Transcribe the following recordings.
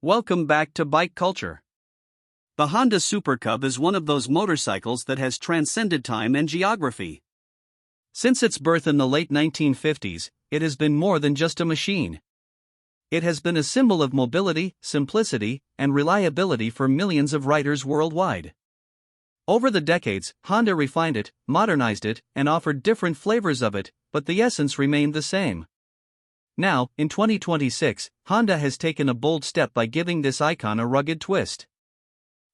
Welcome back to Bike Culture. The Honda Super Cub is one of those motorcycles that has transcended time and geography. Since its birth in the late 1950s, it has been more than just a machine. It has been a symbol of mobility, simplicity, and reliability for millions of riders worldwide. Over the decades, Honda refined it, modernized it, and offered different flavors of it, but the essence remained the same. Now, in 2026, Honda has taken a bold step by giving this icon a rugged twist.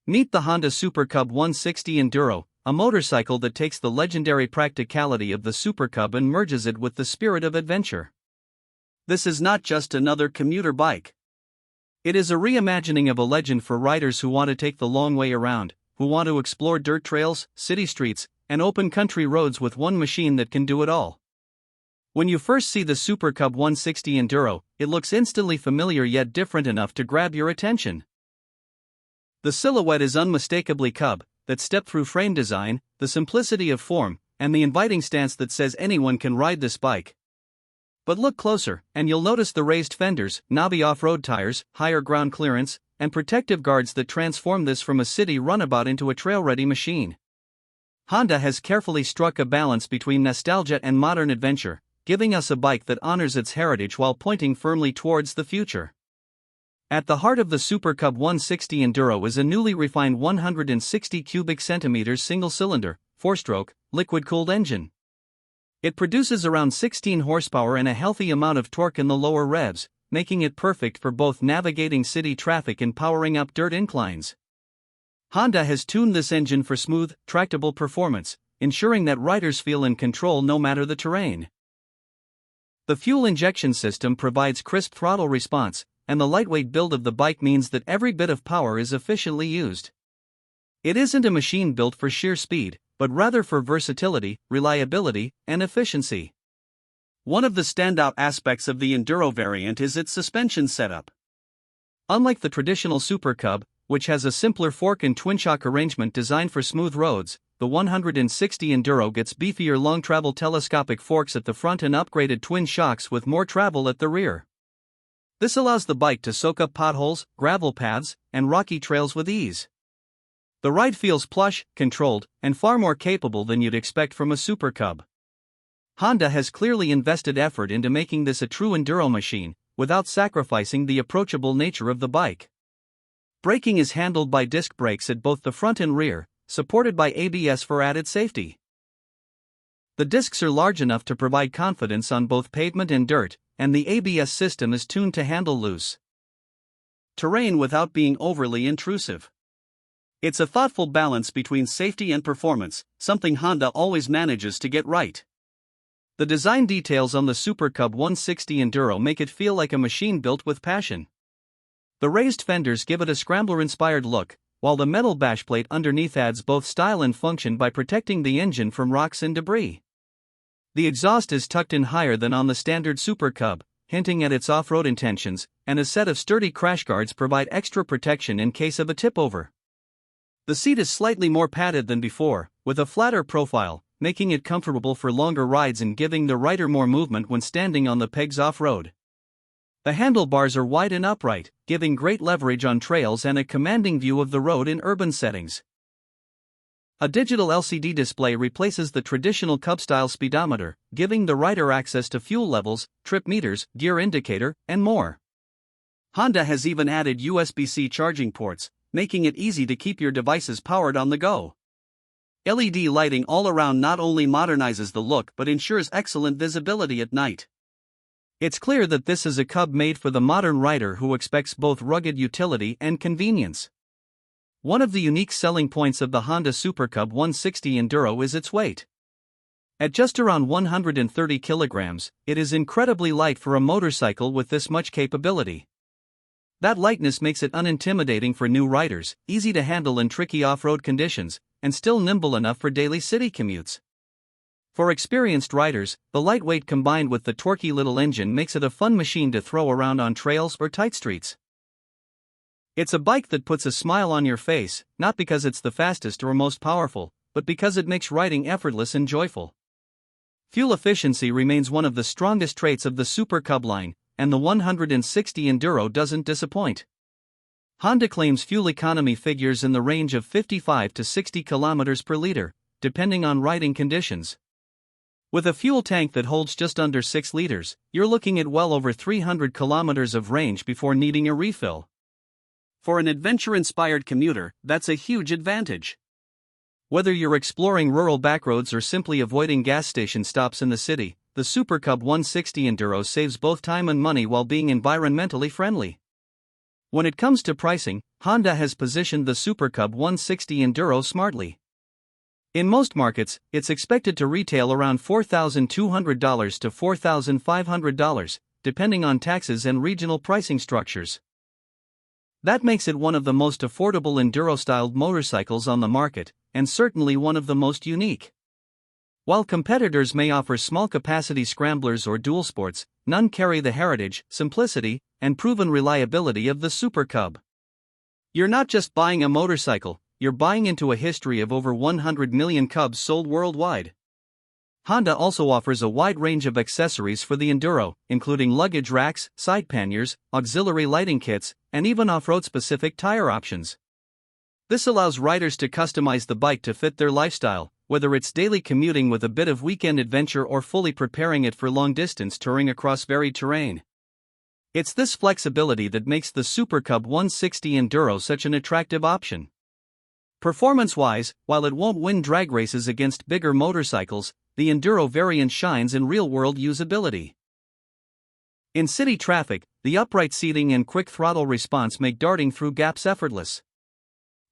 Meet the Honda Super Cub 160 Enduro, a motorcycle that takes the legendary practicality of the Super Cub and merges it with the spirit of adventure. This is not just another commuter bike. It is a reimagining of a legend for riders who want to take the long way around, who want to explore dirt trails, city streets, and open country roads with one machine that can do it all. When you first see the Super Cub 160 Enduro, it looks instantly familiar yet different enough to grab your attention. The silhouette is unmistakably Cub, that step-through frame design, the simplicity of form, and the inviting stance that says anyone can ride this bike. But look closer, and you'll notice the raised fenders, knobby off-road tires, higher ground clearance, and protective guards that transform this from a city runabout into a trail-ready machine. Honda has carefully struck a balance between nostalgia and modern adventure, giving us a bike that honors its heritage while pointing firmly towards the future. At the heart of the Super Cub 160 Enduro is a newly refined 160 cubic centimeters single-cylinder, 4-stroke, liquid-cooled engine. It produces around 16 horsepower and a healthy amount of torque in the lower revs, making it perfect for both navigating city traffic and powering up dirt inclines. Honda has tuned this engine for smooth, tractable performance, ensuring that riders feel in control no matter the terrain. The fuel injection system provides crisp throttle response, and the lightweight build of the bike means that every bit of power is efficiently used. It isn't a machine built for sheer speed, but rather for versatility, reliability, and efficiency. One of the standout aspects of the Enduro variant is its suspension setup. Unlike the traditional Super Cub, which has a simpler fork and twin-shock arrangement designed for smooth roads, the 160 Enduro gets beefier long-travel telescopic forks at the front and upgraded twin shocks with more travel at the rear. This allows the bike to soak up potholes, gravel paths, and rocky trails with ease. The ride feels plush, controlled, and far more capable than you'd expect from a Super Cub. Honda has clearly invested effort into making this a true enduro machine, without sacrificing the approachable nature of the bike. Braking is handled by disc brakes at both the front and rear, supported by ABS for added safety. The discs are large enough to provide confidence on both pavement and dirt, and the ABS system is tuned to handle loose terrain without being overly intrusive. It's a thoughtful balance between safety and performance, something Honda always manages to get right. The design details on the Super Cub 160 Enduro make it feel like a machine built with passion. The raised fenders give it a scrambler-inspired look, while the metal bashplate underneath adds both style and function by protecting the engine from rocks and debris. The exhaust is tucked in higher than on the standard Super Cub, hinting at its off-road intentions, and a set of sturdy crash guards provide extra protection in case of a tip-over. The seat is slightly more padded than before, with a flatter profile, making it comfortable for longer rides and giving the rider more movement when standing on the pegs off-road. The handlebars are wide and upright, giving great leverage on trails and a commanding view of the road in urban settings. A digital LCD display replaces the traditional Cub-style speedometer, giving the rider access to fuel levels, trip meters, gear indicator, and more. Honda has even added USB-C charging ports, making it easy to keep your devices powered on the go. LED lighting all around not only modernizes the look but ensures excellent visibility at night. It's clear that this is a Cub made for the modern rider who expects both rugged utility and convenience. One of the unique selling points of the Honda Super Cub 160 Enduro is its weight. At just around 130 kilograms, it is incredibly light for a motorcycle with this much capability. That lightness makes it unintimidating for new riders, easy to handle in tricky off-road conditions, and still nimble enough for daily city commutes. For experienced riders, the lightweight combined with the torquey little engine makes it a fun machine to throw around on trails or tight streets. It's a bike that puts a smile on your face, not because it's the fastest or most powerful, but because it makes riding effortless and joyful. Fuel efficiency remains one of the strongest traits of the Super Cub line, and the 160 Enduro doesn't disappoint. Honda claims fuel economy figures in the range of 55 to 60 kilometers per liter, depending on riding conditions. With a fuel tank that holds just under 6 liters, you're looking at well over 300 kilometers of range before needing a refill. For an adventure-inspired commuter, that's a huge advantage. Whether you're exploring rural backroads or simply avoiding gas station stops in the city, the Super Cub 160 Enduro saves both time and money while being environmentally friendly. When it comes to pricing, Honda has positioned the Super Cub 160 Enduro smartly. In most markets, it's expected to retail around $4,200 to $4,500, depending on taxes and regional pricing structures. That makes it one of the most affordable Enduro-styled motorcycles on the market, and certainly one of the most unique. While competitors may offer small-capacity scramblers or dual sports, none carry the heritage, simplicity, and proven reliability of the Super Cub. You're not just buying a motorcycle, you're buying into a history of over 100 million Cubs sold worldwide. Honda also offers a wide range of accessories for the Enduro, including luggage racks, side panniers, auxiliary lighting kits, and even off-road-specific tire options. This allows riders to customize the bike to fit their lifestyle, whether it's daily commuting with a bit of weekend adventure or fully preparing it for long-distance touring across varied terrain. It's this flexibility that makes the Super Cub 160 Enduro such an attractive option. Performance-wise, while it won't win drag races against bigger motorcycles, the Enduro variant shines in real-world usability. In city traffic, the upright seating and quick throttle response make darting through gaps effortless.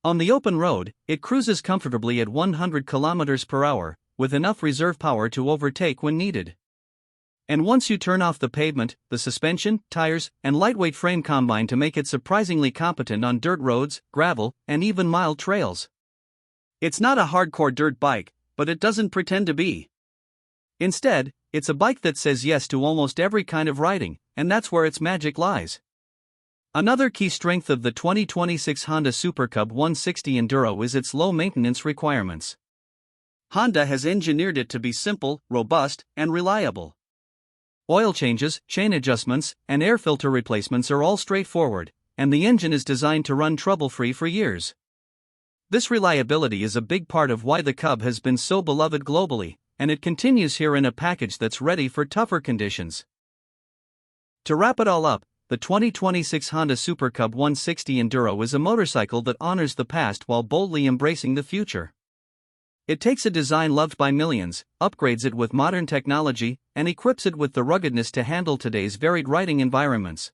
On the open road, it cruises comfortably at 100 km per hour, with enough reserve power to overtake when needed. And once you turn off the pavement, the suspension, tires, and lightweight frame combine to make it surprisingly competent on dirt roads, gravel, and even mild trails. It's not a hardcore dirt bike, but it doesn't pretend to be. Instead, it's a bike that says yes to almost every kind of riding, and that's where its magic lies. Another key strength of the 2026 Honda Super Cub 160 Enduro is its low maintenance requirements. Honda has engineered it to be simple, robust, and reliable. Oil changes, chain adjustments, and air filter replacements are all straightforward, and the engine is designed to run trouble-free for years. This reliability is a big part of why the Cub has been so beloved globally, and it continues here in a package that's ready for tougher conditions. To wrap it all up, the 2026 Honda Super Cub 160 Enduro is a motorcycle that honors the past while boldly embracing the future. It takes a design loved by millions, upgrades it with modern technology, and equips it with the ruggedness to handle today's varied riding environments.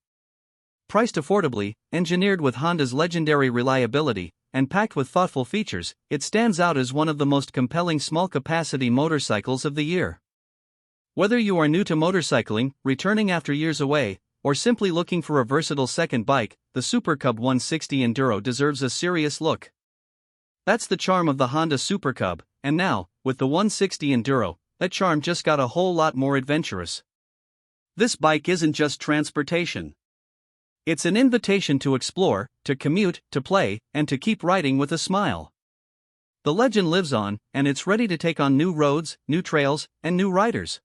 Priced affordably, engineered with Honda's legendary reliability, and packed with thoughtful features, it stands out as one of the most compelling small-capacity motorcycles of the year. Whether you are new to motorcycling, returning after years away, or simply looking for a versatile second bike, the Super Cub 160 Enduro deserves a serious look. That's the charm of the Honda Super Cub, and now, with the 160 Enduro, that charm just got a whole lot more adventurous. This bike isn't just transportation. It's an invitation to explore, to commute, to play, and to keep riding with a smile. The legend lives on, and it's ready to take on new roads, new trails, and new riders.